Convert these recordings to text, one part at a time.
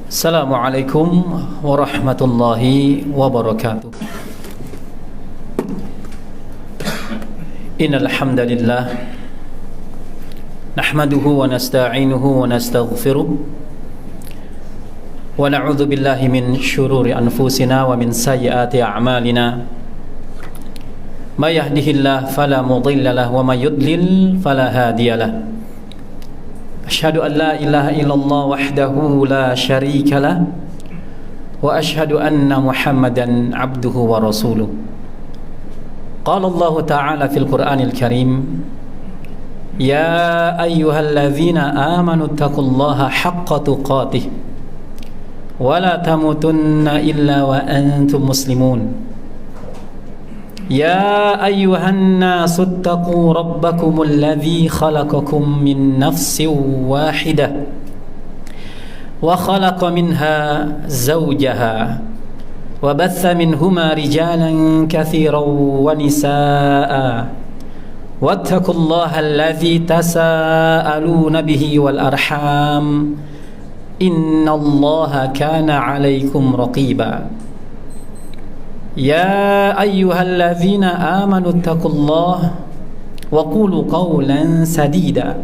Assalamualaikum warahmatullahi wabarakatuh. Innal hamdalillah nahmaduhu wa nasta'inuhu wa nastaghfiruh wa na'udzu billahi min syururi anfusina wa min sayyiati a'malina. May yahdihillahu fala mudilla lahu wa may yudlil fala hadiya lahu. Asyhadu an la ilaha illallah wahdahu la syarika lah wa asyhadu anna Muhammadan abduhu wa rasuluh. Qala Allah Ta'ala fil Qur'anil Karim, ya ayyuhalladzina amanu taqullaha haqqa tuqatih wa la tamutunna illa wa antum muslimun. يا أيها الناس اتقوا ربكم الذي خلقكم من نفس واحدة وخلق منها زوجها وبث منهما رجالا كثيرا ونساء واتقوا الله الذي تساءلون به والأرحام إن الله كان عليكم رقيبا. يا أيها الذين آمنوا اتقوا الله وقولوا قولا سديدا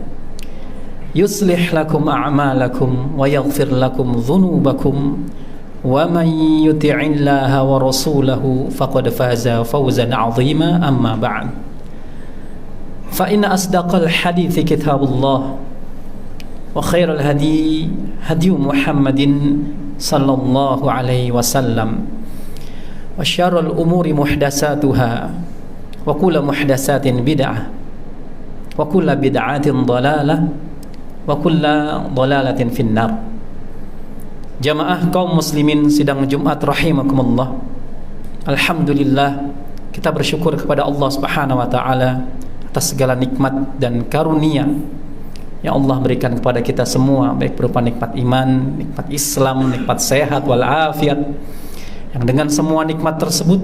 يصلح لكم أعمالكم ويغفر لكم ذنوبكم ومن يطع الله ورسوله فقد فاز فوزا عظيما. أما بعد فإن أصدق الحديث كتاب الله وخير الهدي هدي محمد صلى الله عليه وسلم wa syarrul umuri muhdatsatuha wa kullu muhdatsatin bid'ah wa kullu bid'atin dhalalah wa kullu dhalalatin finnar. Jamaah kaum muslimin sidang Jumat rahimakumullah. Alhamdulillah, kita bersyukur kepada Allah Subhanahu wa taala atas segala nikmat dan karunia yang Allah berikan kepada kita semua, baik berupa nikmat iman, nikmat Islam, nikmat sehat wal afiat. Yang dengan semua nikmat tersebut,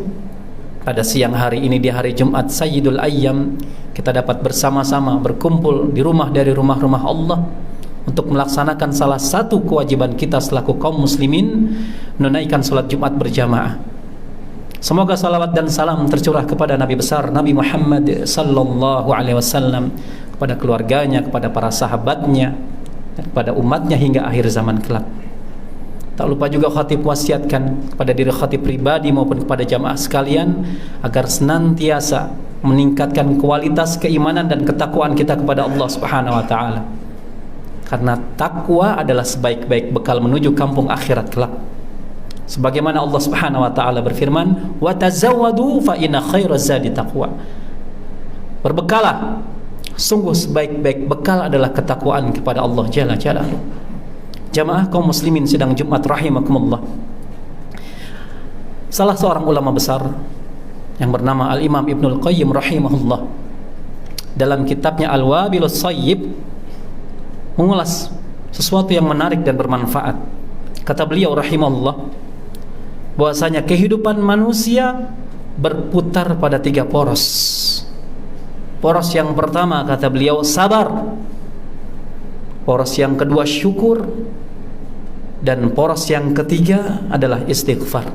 pada siang hari ini di hari Jumat Sayyidul Ayyam, kita dapat bersama-sama berkumpul di rumah dari rumah-rumah Allah untuk melaksanakan salah satu kewajiban kita selaku kaum muslimin, menunaikan salat Jumat berjamaah. Semoga salawat dan salam tercurah kepada Nabi besar Nabi Muhammad sallallahu alaihi wasallam, kepada keluarganya, kepada para sahabatnya, dan kepada umatnya hingga akhir zaman kelak. Tak lupa juga khatib wasiatkan kepada diri khatib pribadi maupun kepada jamaah sekalian agar senantiasa meningkatkan kualitas keimanan dan ketakwaan kita kepada Allah Subhanahu wa taala. Karena takwa adalah sebaik-baik bekal menuju kampung akhirat kelak. Sebagaimana Allah Subhanahu wa taala berfirman, "Wa tazawwadu fa inna khairaz zadi taqwa." Berbekalah, sungguh sebaik-baik bekal adalah ketakwaan kepada Allah Jalla Jalaluhu. Jamaah kaum muslimin sidang Jumat rahimakumullah. Salah seorang ulama besar yang bernama Al-Imam Ibnul Qayyim rahimahullah, dalam kitabnya Al-Wabilus Shayyib, mengulas sesuatu yang menarik dan bermanfaat. Kata beliau rahimahullah, bahwasanya kehidupan manusia berputar pada 3 poros. Poros yang pertama, kata beliau, sabar. Poros yang kedua, syukur. Dan poros yang ketiga adalah istighfar.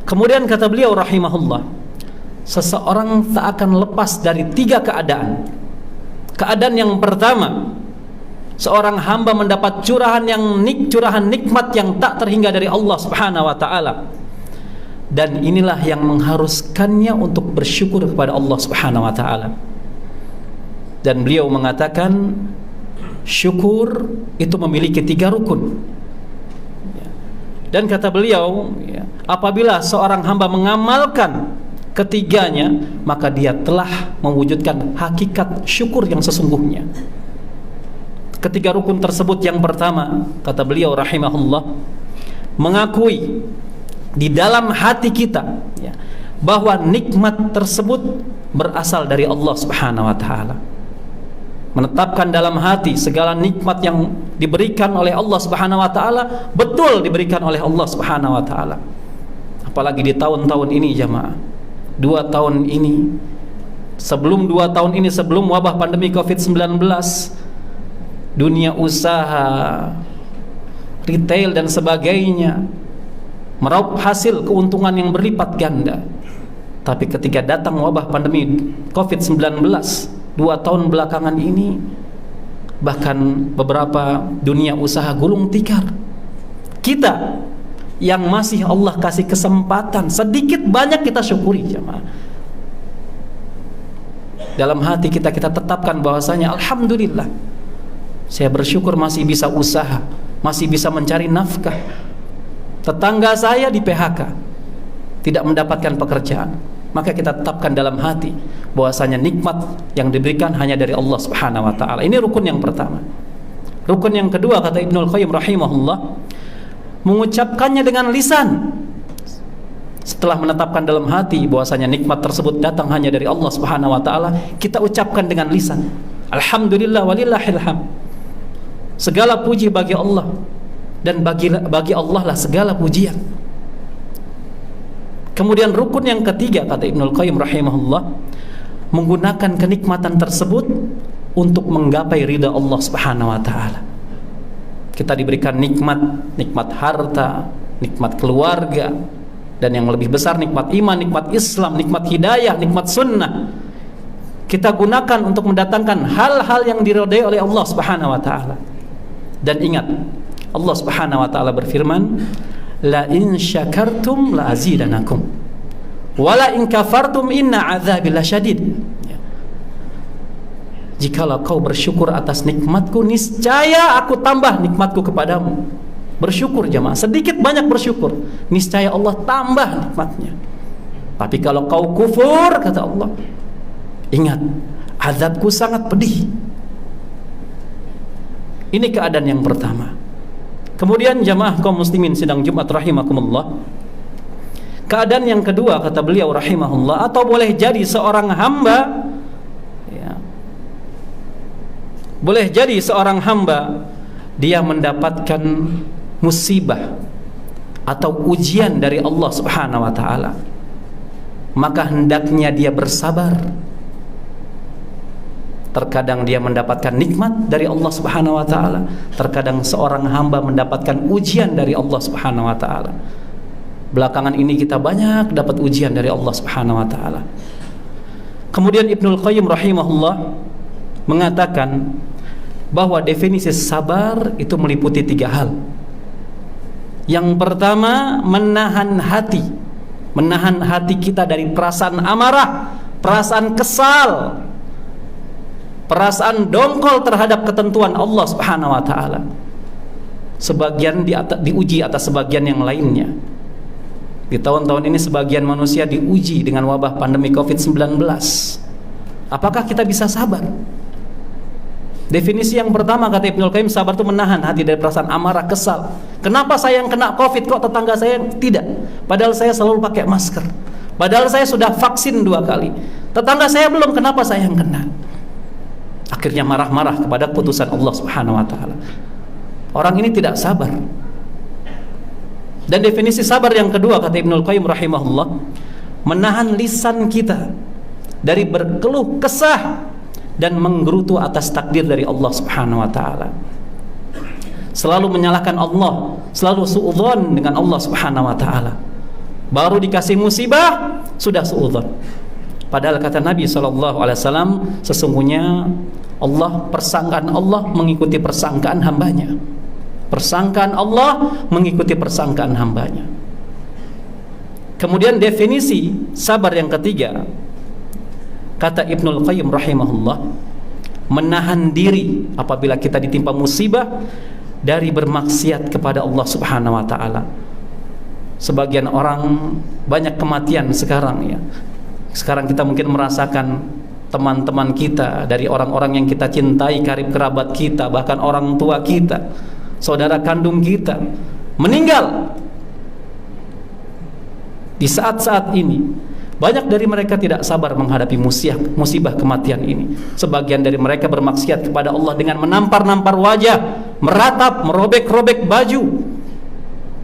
Kemudian kata beliau rahimahullah, seseorang tak akan lepas dari 3 keadaan. Keadaan yang pertama, seorang hamba mendapat curahan nikmat yang tak terhingga dari Allah Subhanahu wa taala. Dan inilah yang mengharuskannya untuk bersyukur kepada Allah Subhanahu wa taala. Dan beliau mengatakan, syukur itu memiliki 3 rukun. Dan kata beliau, apabila seorang hamba mengamalkan ketiganya, maka dia telah mewujudkan hakikat syukur yang sesungguhnya. Ketiga rukun tersebut, yang pertama, kata beliau rahimahullah, mengakui di dalam hati kita bahwa nikmat tersebut berasal dari Allah Subhanahu wa taala. Menetapkan dalam hati segala nikmat yang diberikan oleh Allah Subhanahu wa taala betul diberikan oleh Allah Subhanahu wa taala. Apalagi di tahun-tahun ini jamaah. 2 tahun ini, sebelum 2 tahun ini, sebelum wabah pandemi Covid-19, dunia usaha retail dan sebagainya, meraup hasil keuntungan yang berlipat ganda. Tapi ketika datang wabah pandemi COVID-19 2 tahun belakangan ini, bahkan beberapa dunia usaha gulung tikar. Kita yang masih Allah kasih kesempatan, sedikit banyak kita syukuri jemaah. Dalam hati kita tetapkan bahwasanya alhamdulillah, saya bersyukur masih bisa usaha, masih bisa mencari nafkah. Tetangga saya di PHK, tidak mendapatkan pekerjaan, maka kita tetapkan dalam hati bahwasanya nikmat yang diberikan hanya dari Allah Subhanahu wa taala. Ini rukun yang pertama. Rukun yang kedua, kata Ibnul Qayyim rahimahullah, mengucapkannya dengan lisan. Setelah menetapkan dalam hati bahwasanya nikmat tersebut datang hanya dari Allah Subhanahu wa taala, kita ucapkan dengan lisan. Alhamdulillah walillahil hamd. Segala puji bagi Allah, dan bagi Allah lah segala pujian. Kemudian rukun yang ketiga, kata Ibnul Qayyim rahimahullah, menggunakan kenikmatan tersebut untuk menggapai ridha Allah Subhanahu wa taala. Kita diberikan nikmat harta, nikmat keluarga, dan yang lebih besar nikmat iman, nikmat Islam, nikmat hidayah, nikmat sunnah. Kita gunakan untuk mendatangkan hal-hal yang diridai oleh Allah Subhanahu wa taala. Dan ingat, Allah Subhanahu wa taala berfirman, la in syakartum la azidanakum wa la in kafartum inna adzabi lasyadid. Jikalau kau bersyukur atas nikmatku, niscaya aku tambah nikmatku kepadamu. Bersyukur jemaah, sedikit banyak bersyukur, niscaya Allah tambah nikmatnya. Tapi kalau kau kufur, kata Allah, ingat, azabku sangat pedih. Ini keadaan yang pertama. Kemudian jamaah kaum muslimin sidang Jumat rahimakumullah, keadaan yang kedua, kata beliau rahimahullah, atau boleh jadi seorang hamba, ya, boleh jadi seorang hamba dia mendapatkan musibah atau ujian dari Allah Subhanahu wa taala, maka hendaknya dia bersabar. Terkadang dia mendapatkan nikmat dari Allah Subhanahu wa taala, terkadang seorang hamba mendapatkan ujian dari Allah Subhanahu wa taala. Belakangan ini kita banyak dapat ujian dari Allah Subhanahu wa taala. Kemudian Ibnul Qayyim rahimahullah mengatakan bahwa definisi sabar itu meliputi 3 hal. Yang pertama, menahan hati kita dari perasaan amarah, perasaan kesal, perasaan dongkol terhadap ketentuan Allah Subhanahu wa taala. Sebagian diuji atas sebagian yang lainnya. Di tahun-tahun ini sebagian manusia diuji dengan wabah pandemi COVID-19. Apakah kita bisa sabar? Definisi yang pertama, kata Ibnul Qayyim, sabar itu menahan hati dari perasaan amarah, kesal. Kenapa saya yang kena COVID, kok tetangga saya yang tidak? Padahal saya selalu pakai masker. Padahal saya sudah vaksin 2 kali. Tetangga saya belum, kenapa saya yang kena? Akhirnya marah-marah kepada putusan Allah Subhanahu wa taala. Orang ini tidak sabar. Dan definisi sabar yang kedua, kata Ibnul Qayyim rahimahullah, menahan lisan kita dari berkeluh kesah dan menggerutu atas takdir dari Allah Subhanahu wa taala. Selalu menyalahkan Allah, selalu suudzon dengan Allah Subhanahu wa taala. Baru dikasih musibah sudah suudzon. Padahal kata Nabi SAW, sesungguhnya persangkaan Allah mengikuti persangkaan hambanya. Persangkaan Allah mengikuti persangkaan hambanya. Kemudian definisi sabar yang ketiga, kata Ibnul Qayyim rahimahullah, menahan diri apabila kita ditimpa musibah dari bermaksiat kepada Allah Subhanahu wa taala. Sebagian orang banyak kematian sekarang ya. Sekarang kita mungkin merasakan teman-teman kita, dari orang-orang yang kita cintai, karib kerabat kita, bahkan orang tua kita, saudara kandung kita meninggal. Di saat-saat ini banyak dari mereka tidak sabar menghadapi musibah kematian ini. Sebagian dari mereka bermaksiat kepada Allah dengan menampar-nampar wajah, meratap, merobek-robek baju,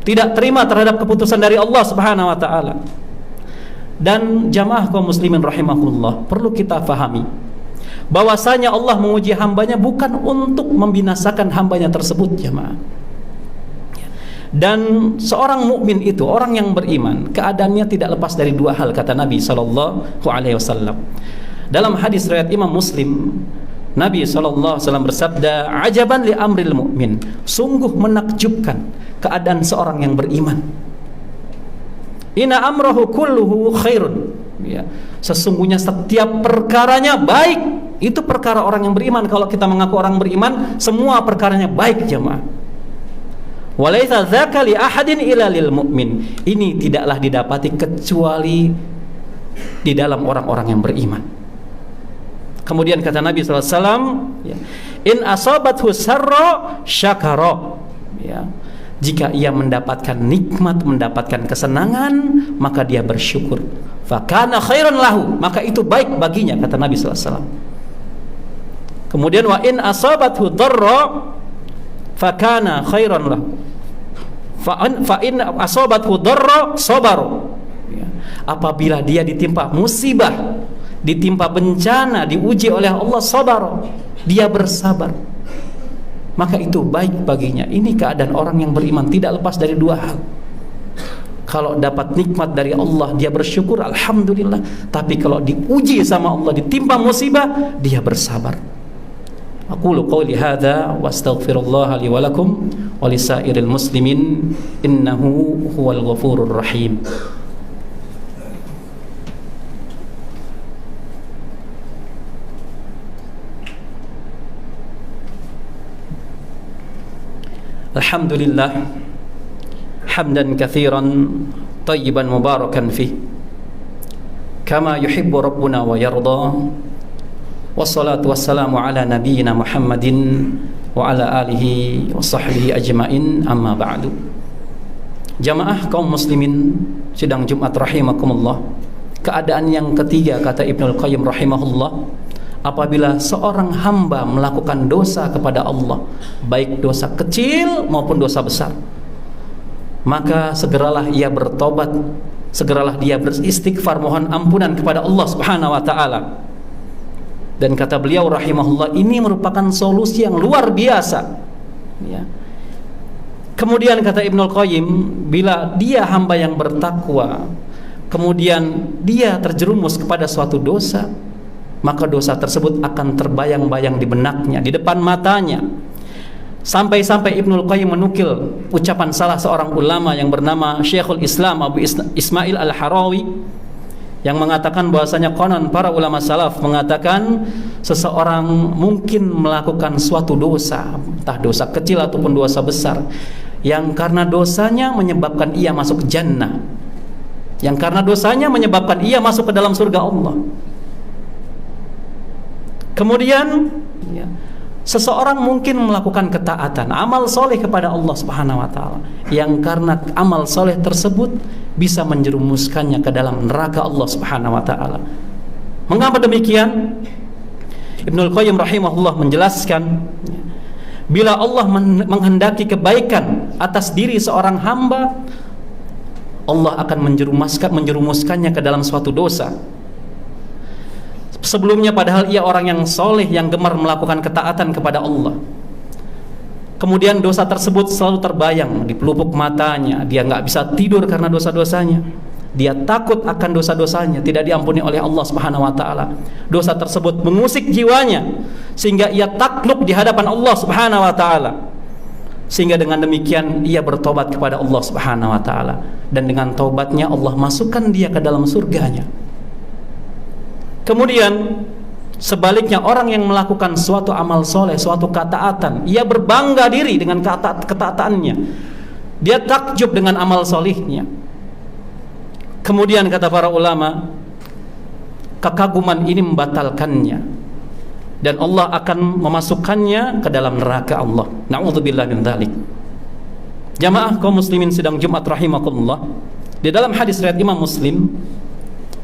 tidak terima terhadap keputusan dari Allah Subhanahu wa taala. Dan jamaah kaum muslimin rahimahullah, perlu kita fahami bahwasanya Allah menguji hambanya bukan untuk membinasakan hambanya tersebut jamaah. Dan seorang mukmin itu, orang yang beriman, keadaannya tidak lepas dari dua hal, kata Nabi SAW. Dalam hadis riwayat Imam Muslim, Nabi SAW bersabda, ajaban li amril mu'min, sungguh menakjubkan keadaan seorang yang beriman. Inna amrahu kulluhu khairun, ya, sesungguhnya setiap perkaranya baik. Itu perkara orang yang beriman. Kalau kita mengaku orang beriman, semua perkaranya baik, jemaah. Walaitsa dzaka li ahadin illa lil mu'min, ini tidaklah didapati kecuali di dalam orang-orang yang beriman. Kemudian kata Nabi SAW, ya, in asabathu sarra syakara, ya, jika ia mendapatkan nikmat, mendapatkan kesenangan, maka dia bersyukur. Fakana khairan lahu, maka itu baik baginya, kata Nabi SAW. Kemudian wa in asabathu dharra fakana khairan lahu. Fa in asabathu dharra sabar. Ya. Apabila dia ditimpa musibah, ditimpa bencana, diuji oleh Allah, sabar, dia bersabar, maka itu baik baginya. Ini keadaan orang yang beriman, tidak lepas dari dua hal. Kalau dapat nikmat dari Allah, dia bersyukur, alhamdulillah. Tapi kalau diuji sama Allah, ditimpa musibah, dia bersabar. Aqulu qawli hadza wa astaghfirullah li wa lakum wa lisairil muslimin innahu huwal ghafurur rahim. Alhamdulillah hamdan katsiran tayyiban mubarakan fih kama yuhibbu rabbuna wa yarda. Wassalatu wassalamu ala nabiyyina Muhammadin wa ala alihi wa sahbihi ajmain, amma ba'du. Jamaah kaum muslimin sidang Jumat rahimakumullah. Keadaan yang ketiga, kata Ibnul Qayyim rahimahullah, apabila seorang hamba melakukan dosa kepada Allah, baik dosa kecil maupun dosa besar, maka segeralah ia bertobat, segeralah dia beristighfar, mohon ampunan kepada Allah Subhanahu wa taala. Dan kata beliau rahimahullah, ini merupakan solusi yang luar biasa, ya. Kemudian kata Ibnul Qayyim, bila dia hamba yang bertakwa, kemudian dia terjerumus kepada suatu dosa, maka dosa tersebut akan terbayang-bayang di benaknya, di depan matanya. Sampai-sampai Ibnul Qayyim menukil ucapan salah seorang ulama yang bernama Syekhul Islam Abu Ismail Al-Harawi, yang mengatakan bahwasanya konon para ulama salaf mengatakan seseorang mungkin melakukan suatu dosa, entah dosa kecil ataupun dosa besar, yang karena dosanya menyebabkan ia masuk jannah, yang karena dosanya menyebabkan ia masuk ke dalam surga Allah. Kemudian, ya, seseorang mungkin melakukan ketaatan, amal soleh kepada Allah Subhanahu wa taala, yang karena amal soleh tersebut bisa menjerumuskannya ke dalam neraka Allah Subhanahu wa taala. Mengapa demikian? Ibnul Qayyim rahimahullah menjelaskan, bila Allah menghendaki kebaikan atas diri seorang hamba, Allah akan menjerumuskannya ke dalam suatu dosa. Sebelumnya padahal ia orang yang soleh, yang gemar melakukan ketaatan kepada Allah. Kemudian dosa tersebut selalu terbayang di pelupuk matanya. Dia nggak bisa tidur karena dosa-dosanya. Dia takut akan dosa-dosanya, tidak diampuni oleh Allah Subhanahu wa taala. Dosa tersebut mengusik jiwanya sehingga ia takluk di hadapan Allah Subhanahu wa taala. Sehingga dengan demikian ia bertobat kepada Allah Subhanahu wa taala, dan dengan taubatnya Allah masukkan dia ke dalam surganya. Kemudian sebaliknya, orang yang melakukan suatu amal soleh, suatu ketaatan, ia berbangga diri dengan ketaatannya, dia takjub dengan amal solehnya. Kemudian kata para ulama, kekaguman ini membatalkannya, dan Allah akan memasukkannya ke dalam neraka Allah. Na'udzubillah min dzalik. Jamaah kaum muslimin sidang Jumat rahimakumullah, di dalam hadis riwayat Imam Muslim,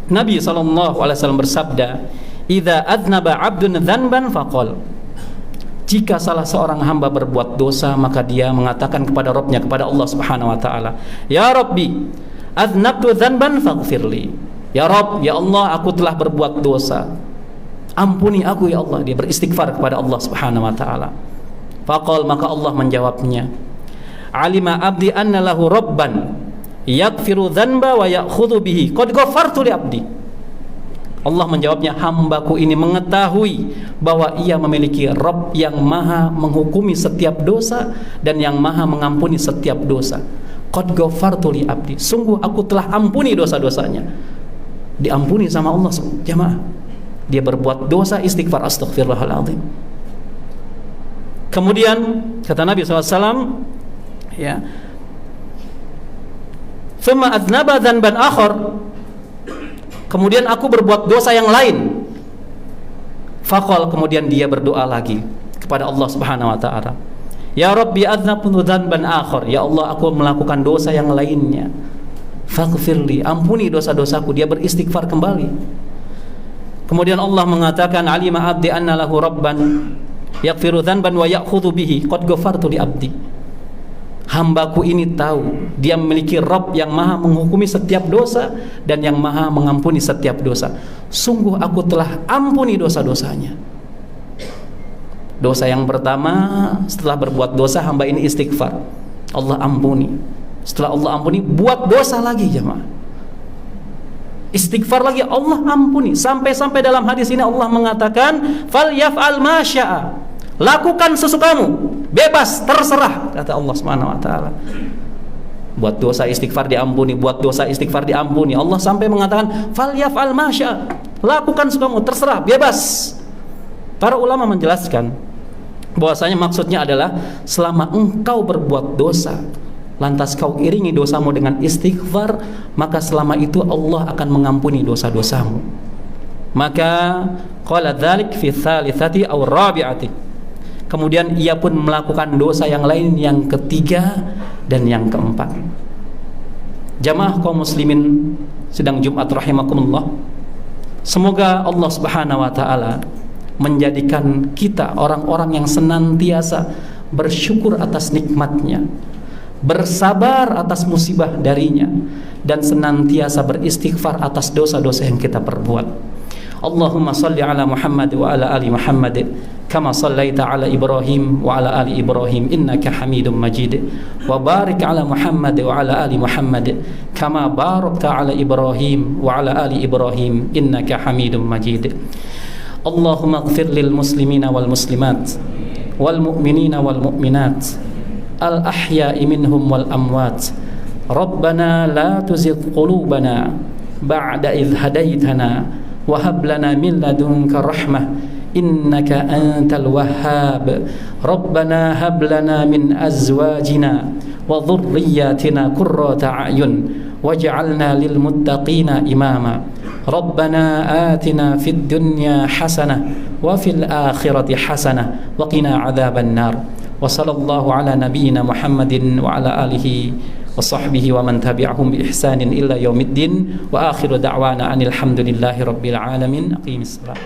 Nabi SAW bersabda, idza adnaba 'abdun dzanban faqal, jika salah seorang hamba berbuat dosa, maka dia mengatakan kepada Rabbnya, kepada Allah Subhanahu wa taala, ya Rabbi adnabtu dzanban faghfirli, ya Rabb, ya Allah, aku telah berbuat dosa, ampuni aku ya Allah. Dia beristighfar kepada Allah Subhanahu wa taala. Faqal, maka Allah menjawabnya, alima abdi anna lahu rabban yaghfiru dzanba wa ya'khudhu bihi qad ghafartu li abdi. Allah menjawabnya, hambaku ini mengetahui bahwa ia memiliki Rabb yang maha menghukumi setiap dosa dan yang maha mengampuni setiap dosa. Qad ghafartu li abdi, sungguh aku telah ampuni dosa-dosanya. Diampuni sama Allah, jemaah. Dia berbuat dosa, istighfar, astaghfirullahaladzim. Kemudian kata Nabi SAW, ya, thumma adznaba dzanban akhar, kemudian aku berbuat dosa yang lain. Faqal, kemudian dia berdoa lagi kepada Allah Subhanahu wa taala. Ya Rabbi adznabtu dzanban akhar, ya Allah aku melakukan dosa yang lainnya. Faghfirli, ampuni dosa-dosaku. Dia beristighfar kembali. Kemudian Allah mengatakan, alima abdi anna lahu rabban yaghfiru dzanban wa ya'khudhu bihi qad ghafartu li abdi. Hambaku ini tahu dia memiliki Rabb yang maha menghukumi setiap dosa dan yang maha mengampuni setiap dosa. Sungguh aku telah ampuni dosa-dosanya. Dosa yang pertama, setelah berbuat dosa hamba ini istighfar, Allah ampuni. Setelah Allah ampuni, buat dosa lagi, jemaah. Istighfar lagi, Allah ampuni. Sampai-sampai dalam hadis ini Allah mengatakan, falyaf'al ma syaa, lakukan sesukamu, bebas, terserah, kata Allah Subhanahu wa taala. Buat dosa istighfar diampuni, buat dosa istighfar diampuni. Allah sampai mengatakan, falyaf'al ma syaa, lakukan sesukamu, terserah, bebas. Para ulama menjelaskan bahwasanya maksudnya adalah selama engkau berbuat dosa, lantas kau iringi dosamu dengan istighfar, maka selama itu Allah akan mengampuni dosa-dosamu. Maka qala dzalik fi tsalitsati aw rabi'ati, kemudian ia pun melakukan dosa yang lain, yang ketiga dan yang keempat. Jamaah kaum muslimin sedang Jumat rahimakumullah, semoga Allah Subhanahu wa taala menjadikan kita orang-orang yang senantiasa bersyukur atas nikmatnya, bersabar atas musibah darinya, dan senantiasa beristighfar atas dosa-dosa yang kita perbuat. Allahumma salli ala Muhammad wa ala ali Muhammad kama sallaita ala Ibrahim wa ala ali Ibrahim innaka Hamidum Majid, wa barik ala Muhammad wa ala ali Muhammad kama barakta ala Ibrahim wa ala ali Ibrahim innaka Hamidum Majid. Allahumma ighfir lil muslimina wal muslimat wal mu'minina wal mu'minat al ahya'i minhum wal amwat. Rabbana la tuzigh qulubana ba'da idh hadaitana wa hab lana min ladunka rahmah innaka antal wahhab. Rabbana hab lana min azwajina wa dhurriyyatina qurrata a'yun waj'alna lil muttaqina imama. Rabbana atina fid dunya hasanah wa fil akhirati hasanah wa qina adzaban nar. Wa sallallahu ala nabiyyina Muhammadin wa ala alihi wa sahbihi wa man tabi'ahum bi ihsanin illa yaumiddin. Wa akhiru da'wana anil hamdulillahi rabbil alamin. Aqimis salat.